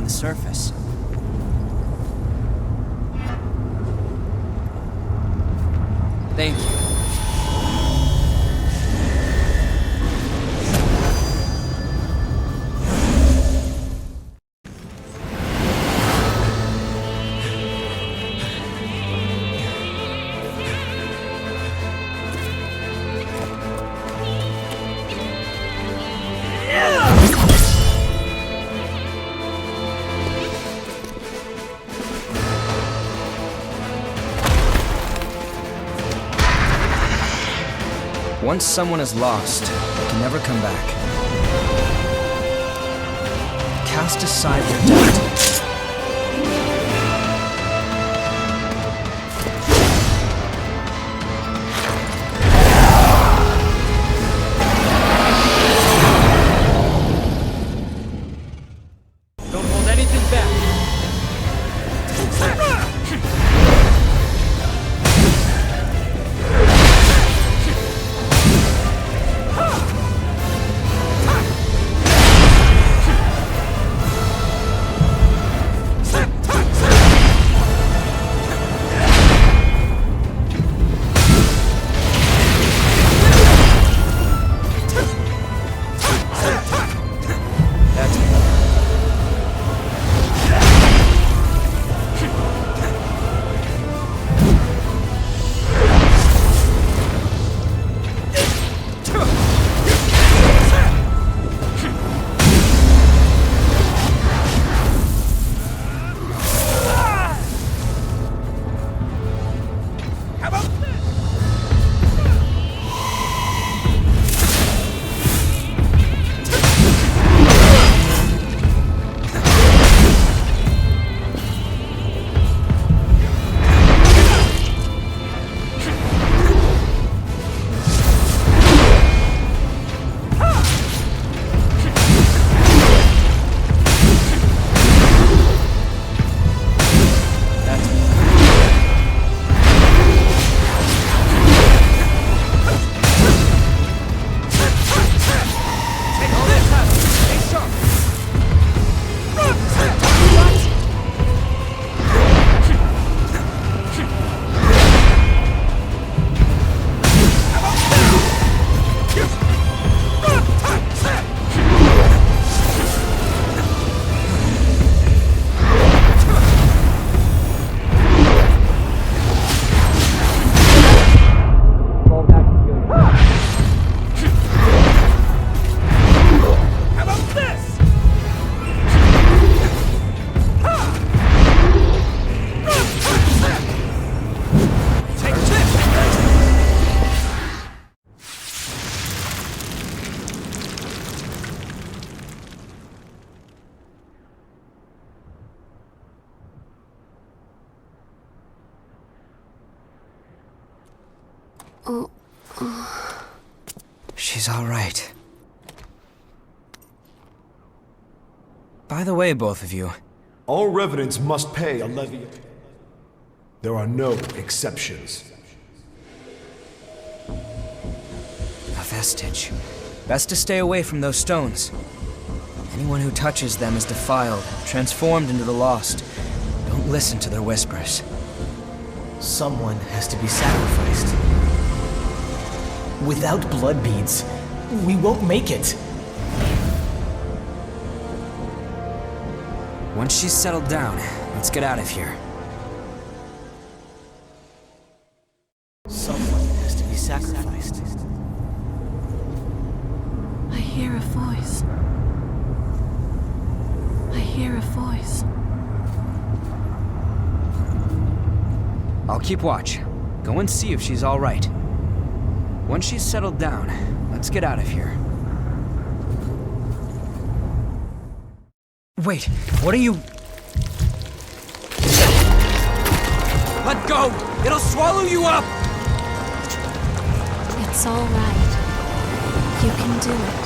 the surface. Thank you. Once someone is lost, they can never come back. Cast aside your doubt. Don't hold anything back. She's all right. By the way, both of you. All revenants must pay a levy. There are no exceptions. A vestige. Best to stay away from those stones. Anyone who touches them is defiled, transformed into the lost. Don't listen to their whispers. Someone has to be sacrificed. Without blood beads, we won't make it. Once she's settled down, let's get out of here. Someone has to be sacrificed. I hear a voice. I hear a voice. I'll keep watch. Go and see if she's all right. Once she's settled down, let's get out of here. Wait, what are you... Let go! It'll swallow you up! It's all right. You can do it.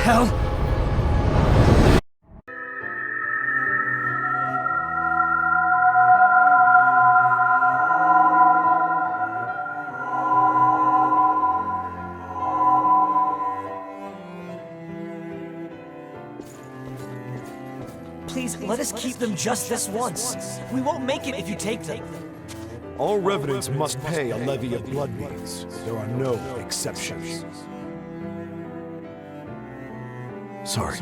hell? Please, let us keep them just this once. We won't make it if you take them. All revenants must pay a levy of blood beads. There are no exceptions. Sorry.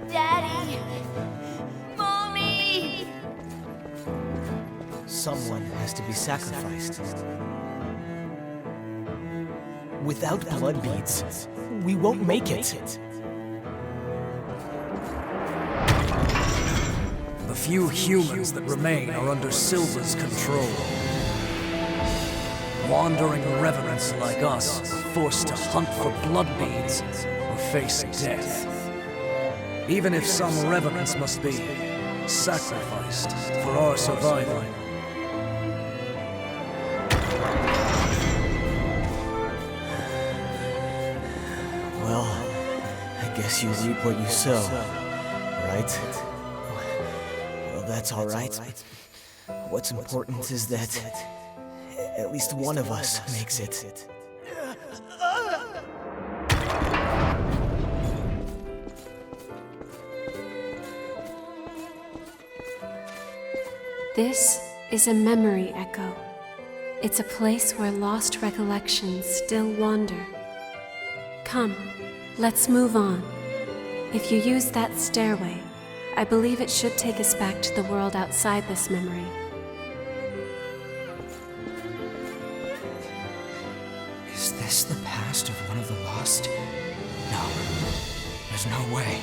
Daddy! Mommy! Someone has to be sacrificed. Without blood beads, we won't make it. The few humans that remain are under Silver's control. Wandering revenants like us are forced to hunt for blood beads or face death. Even if some revenants must be sacrificed for our survival. Well, I guess you reap what you sow, right? Well, that's all right. What's important is that at least one of us makes it. This is a memory echo. It's a place where lost recollections still wander. Come, let's move on. If you use that stairway, I believe it should take us back to the world outside this memory. Is this the past of one of the lost? No. There's no way.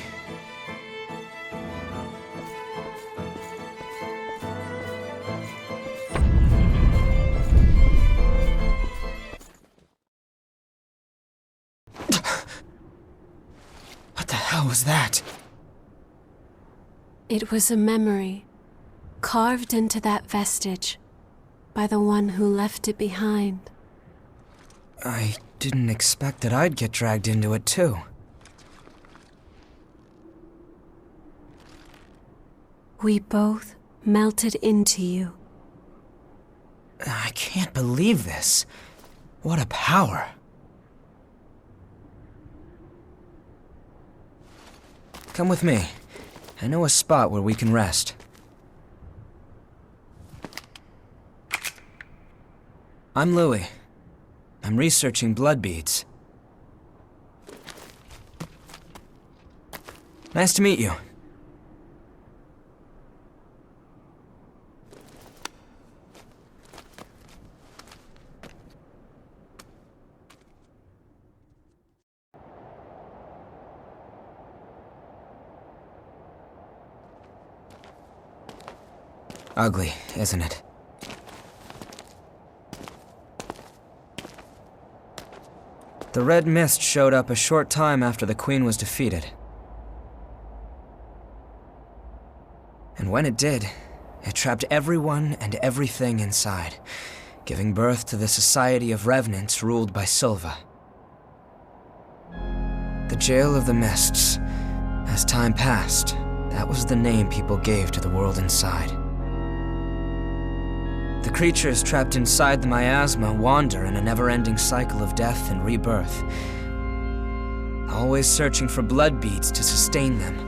What the hell was that? It was a memory, carved into that vestige by the one who left it behind. I didn't expect that I'd get dragged into it too. We both melted into you. I can't believe this. What a power. Come with me. I know a spot where we can rest. I'm Louis. I'm researching blood beads. Nice to meet you. Ugly, isn't it? The red mist showed up a short time after the Queen was defeated. And when it did, it trapped everyone and everything inside, giving birth to the Society of Revenants ruled by Silva. The Jail of the Mists. As time passed, that was the name people gave to the world inside. The creatures trapped inside the miasma wander in a never-ending cycle of death and rebirth, always searching for blood beads to sustain them.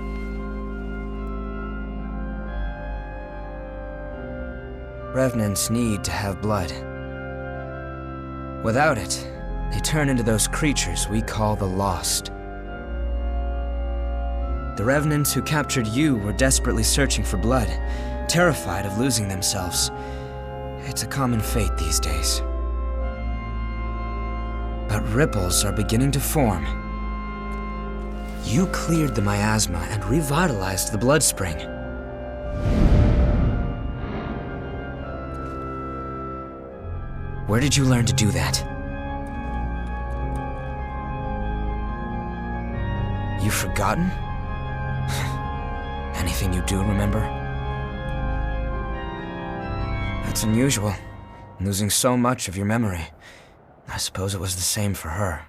Revenants need to have blood. Without it, they turn into those creatures we call the Lost. The Revenants who captured you were desperately searching for blood, terrified of losing themselves. It's a common fate these days. But ripples are beginning to form. You cleared the miasma and revitalized the blood spring. Where did you learn to do that? You've forgotten? Anything you do remember? That's unusual, losing so much of your memory. I suppose it was the same for her.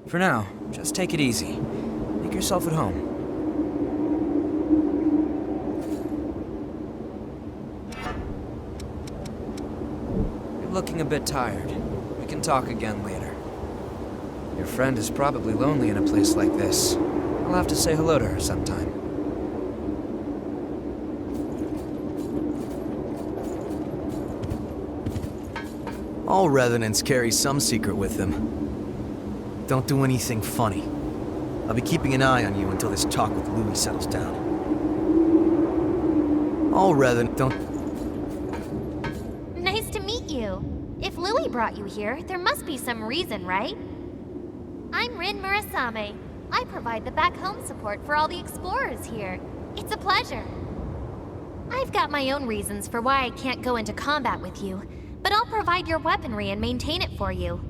For now, just take it easy. Make yourself at home. You're looking a bit tired. We can talk again later. Your friend is probably lonely in a place like this. I'll have to say hello to her sometime. All revenants carry some secret with them. Don't do anything funny. I'll be keeping an eye on you until this talk with Louis settles down. All revenant, don't... Nice to meet you. If Louis brought you here, there must be some reason, right? I'm Rin Murasame. I provide the back home support for all the explorers here. It's a pleasure. I've got my own reasons for why I can't go into combat with you, but I'll provide your weaponry and maintain it for you.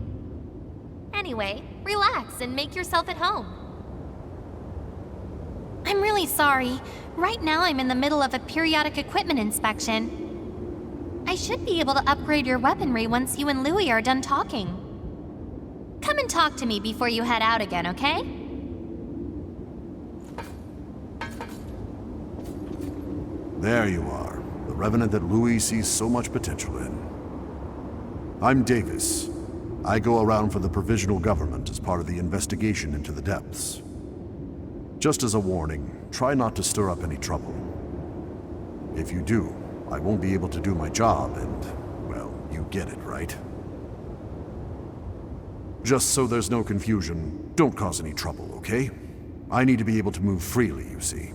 Anyway, relax and make yourself at home. I'm really sorry. Right now I'm in the middle of a periodic equipment inspection. I should be able to upgrade your weaponry once you and Louis are done talking. Come and talk to me before you head out again, okay? There you are, the revenant that Louis sees so much potential in. I'm Davis. I go around for the provisional government as part of the investigation into the depths. Just as a warning, try not to stir up any trouble. If you do, I won't be able to do my job and, well, you get it, right? Just so there's no confusion, don't cause any trouble, okay? I need to be able to move freely, you see.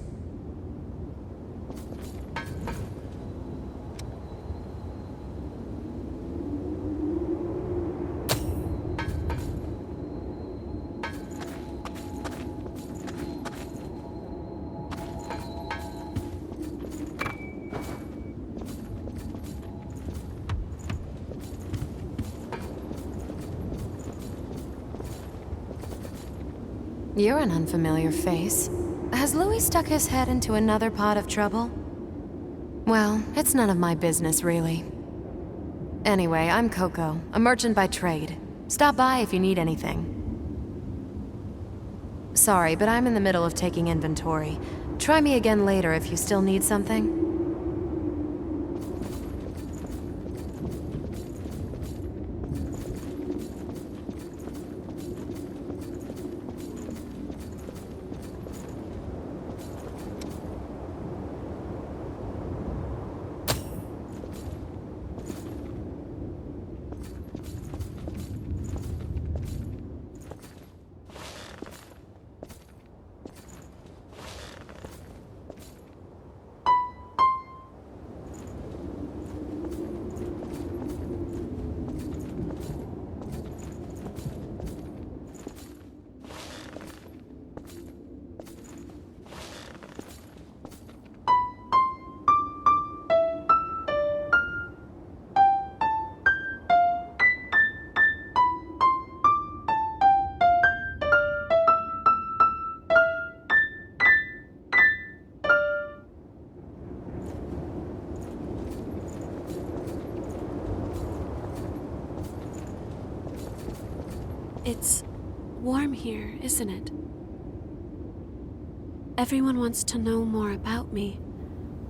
You're an unfamiliar face. Has Louis stuck his head into another pot of trouble? Well, it's none of my business, really. Anyway, I'm Coco, a merchant by trade. Stop by if you need anything. Sorry, but I'm in the middle of taking inventory. Try me again later if you still need something. It's warm here, isn't it? Everyone wants to know more about me,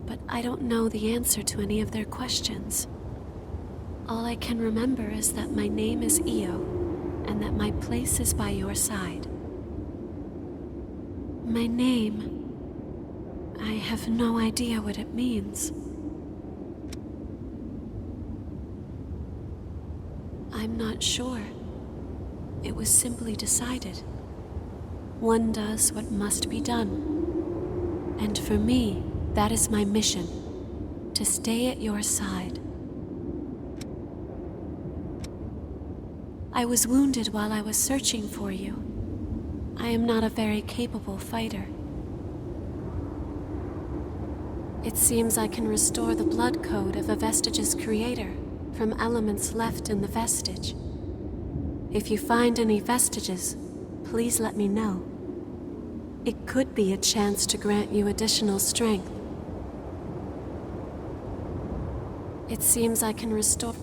but I don't know the answer to any of their questions. All I can remember is that my name is Io, and that my place is by your side. My name, I have no idea what it means. I'm not sure. It was simply decided. One does what must be done. And for me, that is my mission, to stay at your side. I was wounded while I was searching for you. I am not a very capable fighter. It seems I can restore the blood code of a vestige's creator from elements left in the vestige. If you find any vestiges, please let me know. It could be a chance to grant you additional strength. It seems I can restore...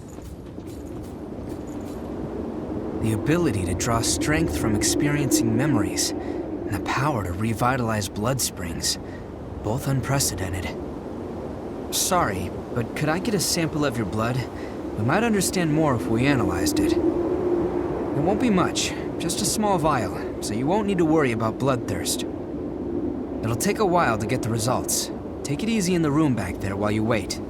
The ability to draw strength from experiencing memories, and the power to revitalize blood springs. Both unprecedented. Sorry, but could I get a sample of your blood? We might understand more if we analyzed it. It won't be much, just a small vial, so you won't need to worry about bloodthirst. It'll take a while to get the results. Take it easy in the room back there while you wait.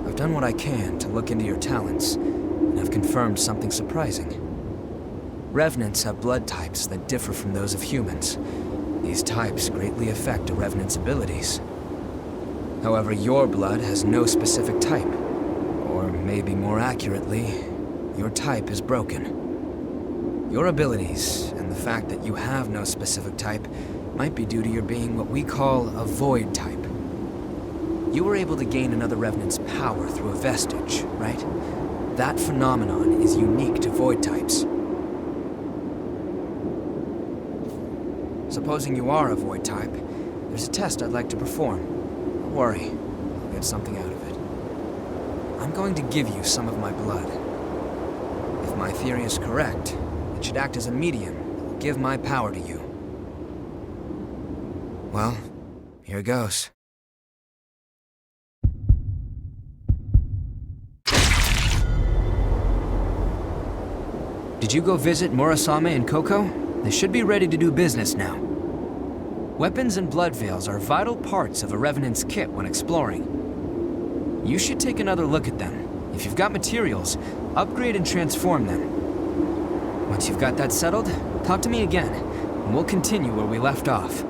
I've done what I can to look into your talents, and I've confirmed something surprising. Revenants have blood types that differ from those of humans. These types greatly affect a Revenant's abilities. However, your blood has no specific type. Or maybe more accurately, your type is broken. Your abilities, and the fact that you have no specific type, might be due to your being what we call a void type. You were able to gain another Revenant's power through a vestige, right? That phenomenon is unique to void types. Supposing you are a void type, there's a test I'd like to perform. Don't worry, I'll get something out of it. I'm going to give you some of my blood. If my theory is correct, it should act as a medium that will give my power to you. Well, here goes. Did you go visit Murasame and Coco? They should be ready to do business now. Weapons and blood veils are vital parts of a Revenant's kit when exploring. You should take another look at them. If you've got materials, upgrade and transform them. Once you've got that settled, talk to me again, and we'll continue where we left off.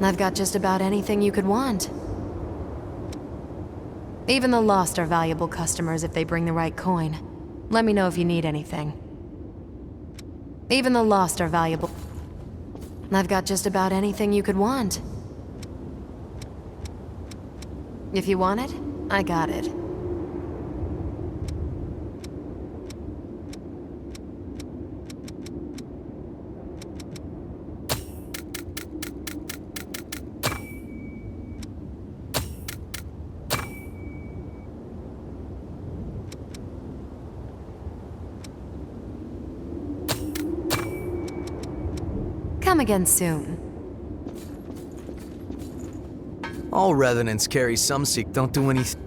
I've got just about anything you could want. Even the Lost are valuable customers if they bring the right coin. Let me know if you need anything. Even the Lost are valuable. I've got just about anything you could want. If you want it, I got it. Come again soon. All revenants carry some seek, don't do anything.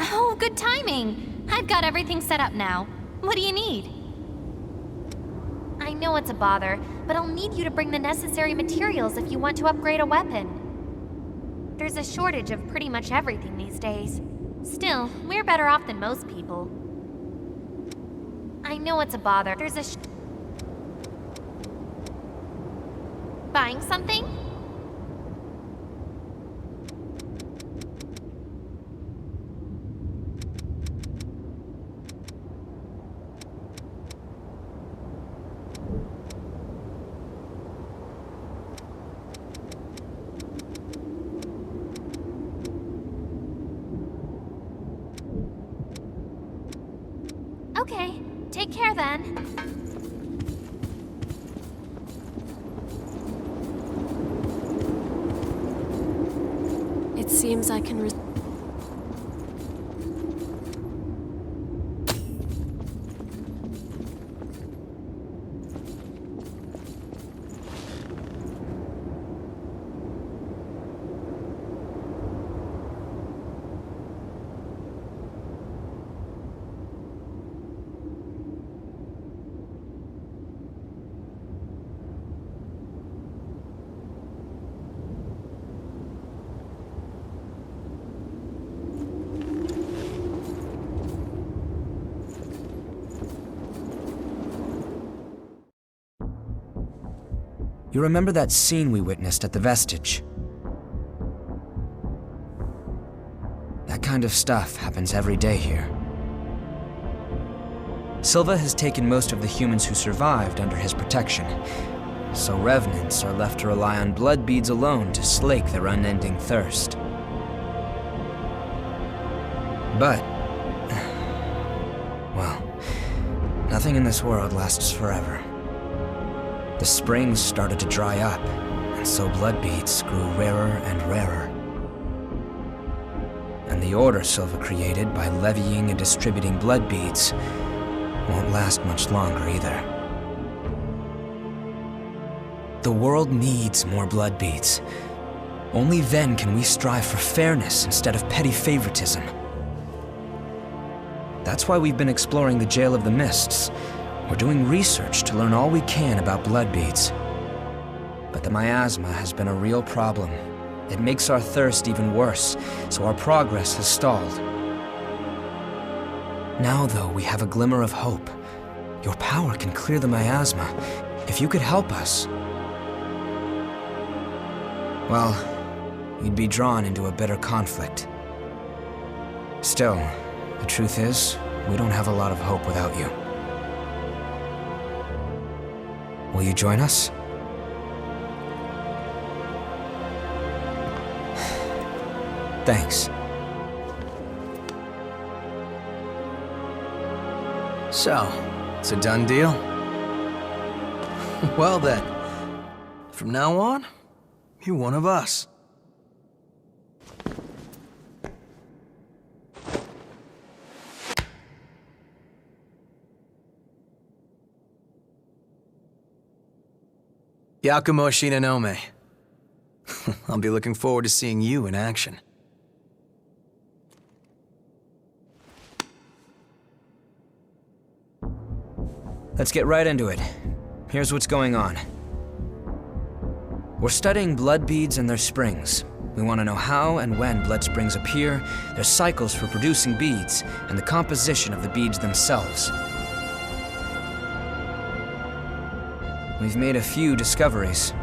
Oh, good timing. I've got everything set up now. What do you need? I know it's a bother, but I'll need you to bring the necessary materials if you want to upgrade a weapon. There's a shortage of pretty much everything these days. Still, we're better off than most people. I know it's a bother. Buying something? Okay, take care then. It seems I can You remember that scene we witnessed at the Vestige? That kind of stuff happens every day here. Silva has taken most of the humans who survived under his protection, so revenants are left to rely on blood beads alone to slake their unending thirst. But, well, nothing in this world lasts forever. The springs started to dry up, and so blood beads grew rarer and rarer. And the order Silva created by levying and distributing blood beads won't last much longer either. The world needs more blood beads. Only then can we strive for fairness instead of petty favoritism. That's why we've been exploring the Jail of the Mists. We're doing research to learn all we can about blood beads. But the miasma has been a real problem. It makes our thirst even worse, so our progress has stalled. Now, though, we have a glimmer of hope. Your power can clear the miasma. If you could help us, well, you'd be drawn into a bitter conflict. Still, the truth is, we don't have a lot of hope without you. Will you join us? Thanks. So, it's a done deal? Well then, from now on, you're one of us. Yakumo Shinonome. I'll be looking forward to seeing you in action. Let's get right into it. Here's what's going on. We're studying blood beads and their springs. We want to know how and when blood springs appear, their cycles for producing beads, and the composition of the beads themselves. We've made a few discoveries.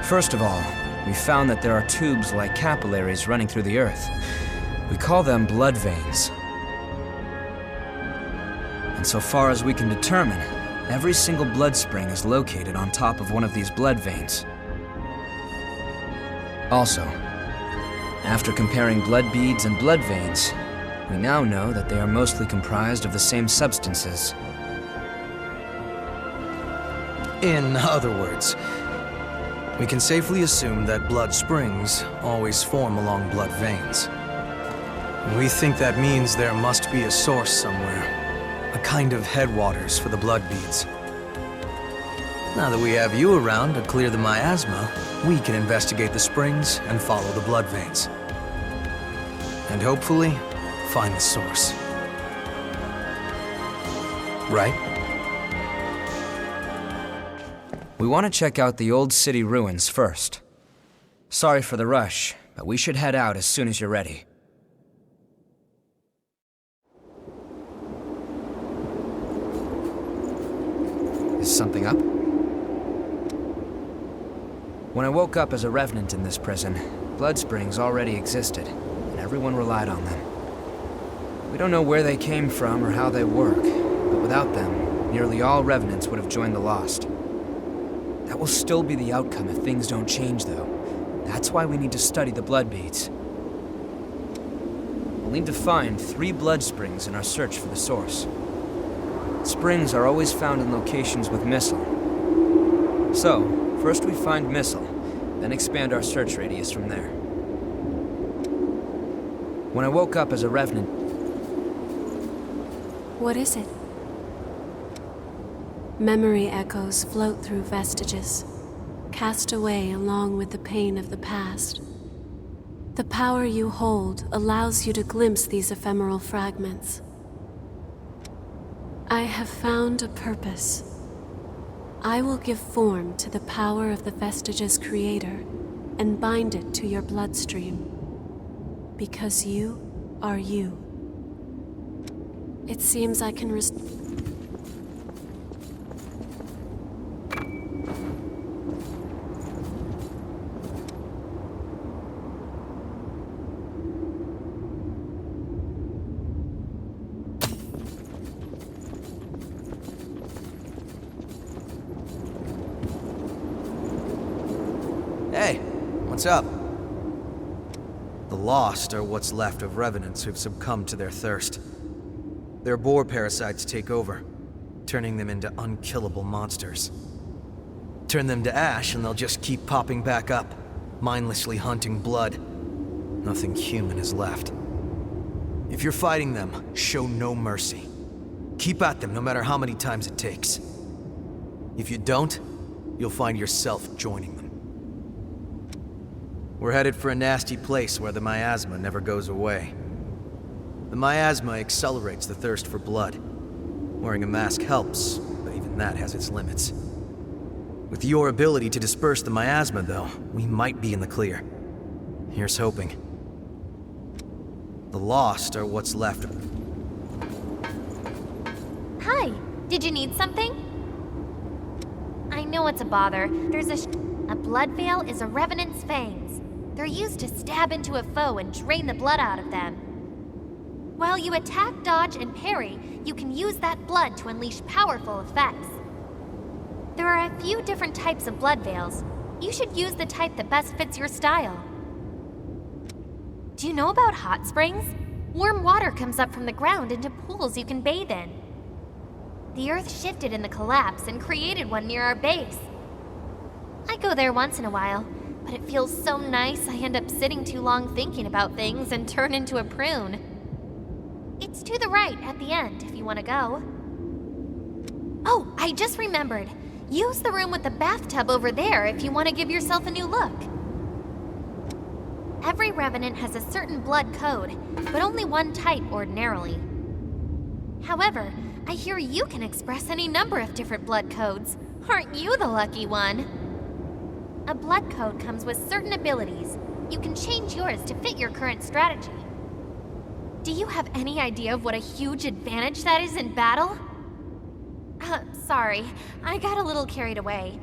First of all, we found that there are tubes like capillaries running through the earth. We call them blood veins. And so far as we can determine, every single blood spring is located on top of one of these blood veins. Also, after comparing blood beads and blood veins, we now know that they are mostly comprised of the same substances. In other words, we can safely assume that blood springs always form along blood veins. We think that means there must be a source somewhere. A kind of headwaters for the blood beads. Now that we have you around to clear the miasma, we can investigate the springs and follow the blood veins. And hopefully, find the source. Right? We want to check out the old city ruins first. Sorry for the rush, but we should head out as soon as you're ready. Is something up? When I woke up as a revenant in this prison, blood springs already existed, and everyone relied on them. We don't know where they came from or how they work, but without them, nearly all revenants would have joined the Lost. That will still be the outcome if things don't change, though. That's why we need to study the blood beads. We'll need to find 3 blood springs in our search for the source. Springs are always found in locations with missile. So, first we find missile, then expand our search radius from there. When I woke up as a revenant... What is it? Memory echoes float through vestiges, cast away along with the pain of the past. The power you hold allows you to glimpse these ephemeral fragments. I have found a purpose. I will give form to the power of the vestige's creator and bind it to your bloodstream. Because you are you. It seems I can Hey, what's up? The Lost are what's left of revenants who've succumbed to their thirst. Their boar parasites take over, turning them into unkillable monsters. Turn them to ash and they'll just keep popping back up, mindlessly hunting blood. Nothing human is left. If you're fighting them, show no mercy. Keep at them no matter how many times it takes. If you don't, you'll find yourself joining them. We're headed for a nasty place where the miasma never goes away. The miasma accelerates the thirst for blood. Wearing a mask helps, but even that has its limits. With your ability to disperse the miasma, though, we might be in the clear. Here's hoping. The Lost are what's left of... Hi, did you need something? I know it's a bother. A blood veil is a revenant's fangs. They're used to stab into a foe and drain the blood out of them. While you attack, dodge, and parry, you can use that blood to unleash powerful effects. There are a few different types of blood veils. You should use the type that best fits your style. Do you know about hot springs? Warm water comes up from the ground into pools you can bathe in. The Earth shifted in the collapse and created one near our base. I go there once in a while, but it feels so nice I end up sitting too long thinking about things and turn into a prune. It's to the right at the end if you want to go. Oh, I just remembered. Use the room with the bathtub over there if you want to give yourself a new look. Every revenant has a certain blood code, but only one type ordinarily. However, I hear you can express any number of different blood codes. Aren't you the lucky one? A blood code comes with certain abilities. You can change yours to fit your current strategy. Do you have any idea of what a huge advantage that is in battle? Sorry, I got a little carried away.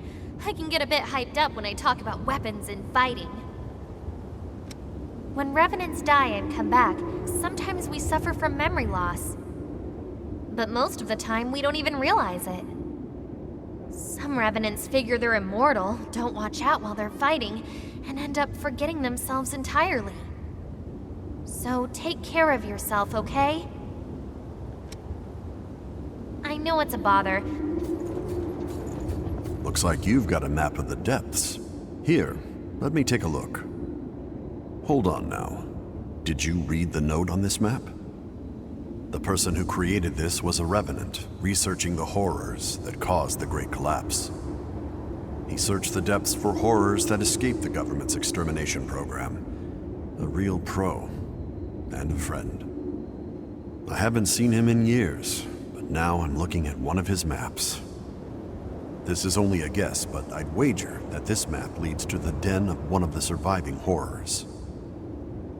I can get a bit hyped up when I talk about weapons and fighting. When revenants die and come back, sometimes we suffer from memory loss. But most of the time, we don't even realize it. Some revenants figure they're immortal, don't watch out while they're fighting, and end up forgetting themselves entirely. So take care of yourself, okay? I know it's a bother. Looks like you've got a map of the depths. Here, let me take a look. Hold on now. Did you read the note on this map? The person who created this was a revenant, researching the horrors that caused the Great Collapse. He searched the depths for horrors that escaped the government's extermination program. A real pro, and a friend. I haven't seen him in years, but now I'm looking at one of his maps. This is only a guess, but I'd wager that this map leads to the den of one of the surviving horrors.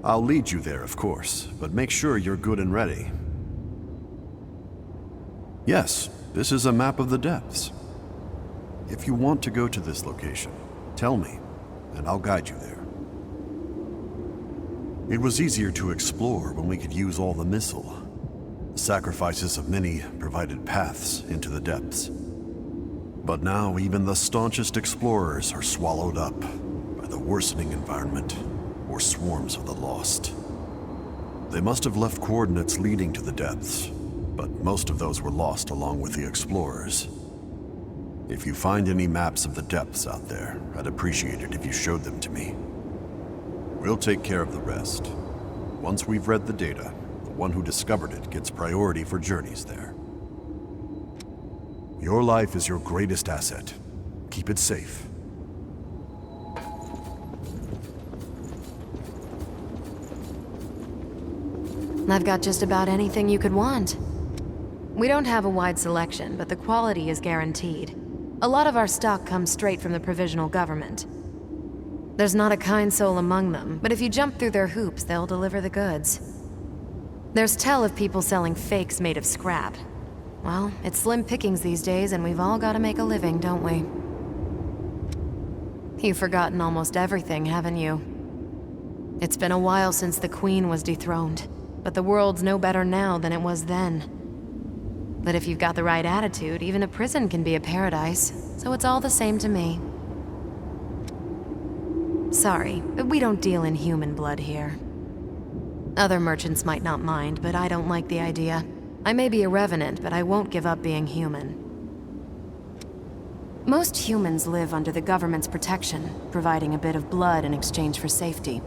I'll lead you there, of course, but make sure you're good and ready. Yes, this is a map of the depths. If you want to go to this location, tell me, and I'll guide you there. It was easier to explore when we could use all the missile. The sacrifices of many provided paths into the depths. But now even the staunchest explorers are swallowed up by the worsening environment or swarms of the lost. They must have left coordinates leading to the depths, but most of those were lost along with the explorers. If you find any maps of the depths out there, I'd appreciate it if you showed them to me. We'll take care of the rest. Once we've read the data, the one who discovered it gets priority for journeys there. Your life is your greatest asset. Keep it safe. I've got just about anything you could want. We don't have a wide selection, but the quality is guaranteed. A lot of our stock comes straight from the provisional government. There's not a kind soul among them, but if you jump through their hoops, they'll deliver the goods. There's tell of people selling fakes made of scrap. Well, it's slim pickings these days, and we've all got to make a living, don't we? You've forgotten almost everything, haven't you? It's been a while since the Queen was dethroned, but the world's no better now than it was then. But if you've got the right attitude, even a prison can be a paradise, so it's all the same to me. Sorry, but we don't deal in human blood here. Other merchants might not mind, but I don't like the idea. I may be a revenant, but I won't give up being human. Most humans live under the government's protection, providing a bit of blood in exchange for safety.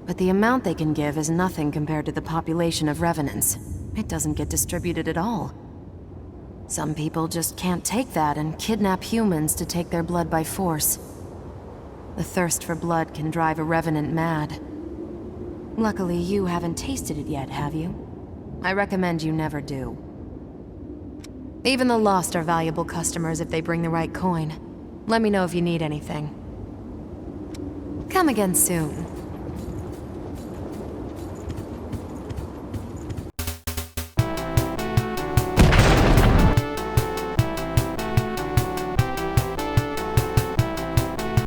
But the amount they can give is nothing compared to the population of revenants. It doesn't get distributed at all. Some people just can't take that and kidnap humans to take their blood by force. The thirst for blood can drive a revenant mad. Luckily, you haven't tasted it yet, have you? I recommend you never do. Even the lost are valuable customers if they bring the right coin. Let me know if you need anything. Come again soon.